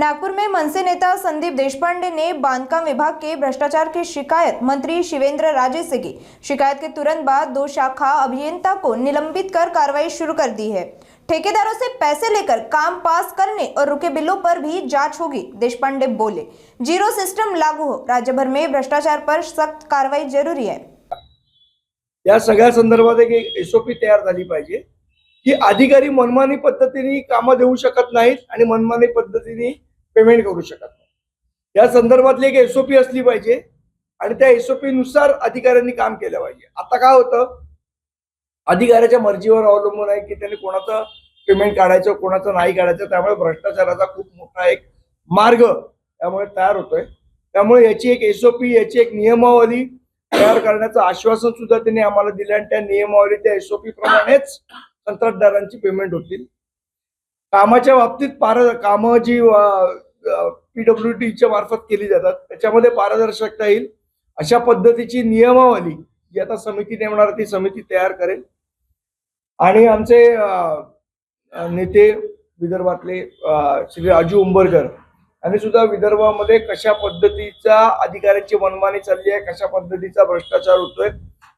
नागपुर में मनसे नेता संदीप देशपांडे ने बांधकाम विभाग के भ्रष्टाचार की शिकायत मंत्री शिवेंद्र राजे से की। शिकायत के तुरंत बाद 2 शाखा अभियंता को निलंबित कर कार्रवाई शुरू कर दी है। ठेकेदारों से पैसे लेकर काम पास करने और रुके बिलों पर भी जांच होगी। देशपांडे बोले, जीरो सिस्टम लागू हो, राज्य भर में भ्रष्टाचार पर सख्त कार्रवाई जरूरी है। या सगळ्या संदर्भात एक एसओपी तयार झाली पाहिजे की अधिकारी मनमानी पद्धतीने कामं देऊ शकत नाहीत आणि मनमानी पद्धतीने पेमेंट करू शकत नाही। या संदर्भातली एक एसओपी असली पाहिजे आणि त्या एसओपी नुसार अधिकाऱ्यांनी काम केलं पाहिजे। आता काय होतं, अधिकाऱ्याच्या मर्जीवर अवलंबून आहे की त्यांनी कोणाचं पेमेंट काढायचं कोणाचं नाही काढायचं। त्यामुळे भ्रष्टाचाराचा खूप मोठा एक मार्ग त्यामुळे तयार होतोय। त्यामुळे याची एक एसओपी, याची एक नियमावली तयार करण्याचं आश्वासन सुद्धा त्यांनी आम्हाला दिलं आणि त्या नियमावली त्या एसओपी प्रमाणेच कंत्राटदारांची पेमेंट होतील। कामाच्या बाबतीत कामं जी पीडब्ल्यूडीच्या मार्फत केली जातात त्याच्यामध्ये पारदर्शकता येईल अशा पद्धतीची नियमावली जी आता समिती नेमणार ती समिती तयार करेल। आणि आमचे नेते विदर्भातले श्री राजू उंबरकर यांनी सुद्धा विदर्भामध्ये कशा पद्धतीचा अधिकाऱ्यांची मनमानी चालली आहे, कशा पद्धतीचा भ्रष्टाचार होतोय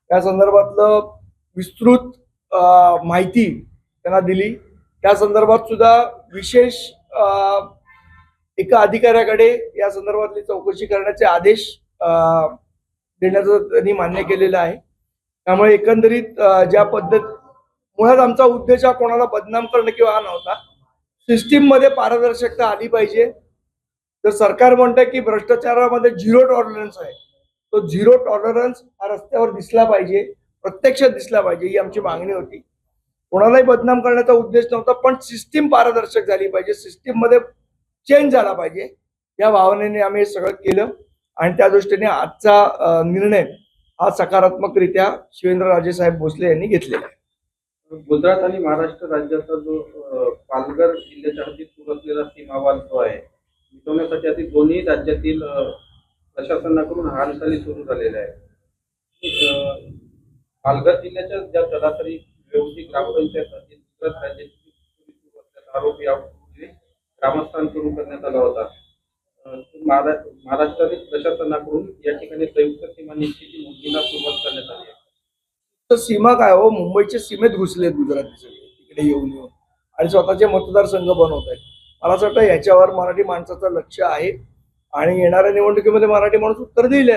या संदर्भातलं विस्तृत माहिती त्यांना दिली। त्या संदर्भात सुद्धा विशेष एका अधिकाऱ्याकडे या संदर्भातली चौकशी करण्याचे आदेश देण्याचं त्यांनी मान्य केलेलं आहे। त्यामुळे एकंदरीत ज्या मुळात आमचा उद्देश हा कोणाला बदनाम करणं किंवा हा नव्हता। सिस्टीम मध्ये पारदर्शकता आली पाहिजे। तर सरकार म्हणतं की भ्रष्टाचारामध्ये झिरो टॉलरन्स आहे, तो झिरो टॉलरन्स हा रस्त्यावर दिसला पाहिजे, प्रत्यक्षात दिसला पाहिजे ही आमची मागणी होती। कोणालाही बदनाम करण्याचा उद्देश नव्हता, पण सिस्टीम पारदर्शक झाली पाहिजे, सिस्टीम मध्ये चेंज झाला पाहिजे या भावनेने आम्ही हे सगळं केलं आणि त्या दृष्टीने आजचा निर्णय हा सकारात्मकरित्या शिवेंद्रराजे साहेब भोसले यांनी घेतलेला आहे। गुजरात आणि महाराष्ट्र राज्याचा जो पालघर जिल्ह्याच्या हद्दीत सुरू असलेला सीमावाल जो आहे मिटवण्यासाठी आधी दोन्ही राज्यातील प्रशासनाकडून हालचाली सुरू झालेल्या आहेत। पालघर जिल्ह्याच्या ज्या सरासरी व्यवस्थित ग्रामपंचायत गुजरात राज्याची आरोप यापूर्वी ग्रामस्थांकडून करण्यात आला होता। महाराष्ट्रातील प्रशासनाकडून या ठिकाणी संयुक्त सीमा निश्चिती मोहिमेला सुरुवात करण्यात आली आहे। तर सीमा काय हो, मुंबईच्या सीमेत घुसलेत गुजराती सगळे तिकडे येऊन आणि स्वतःचे मतदारसंघ बनवत आहेत। मला असं वाटतं याच्यावर मराठी माणसाचं लक्ष आहे आणि येणाऱ्या निवडणुकीमध्ये मराठी माणूस उत्तर देईल।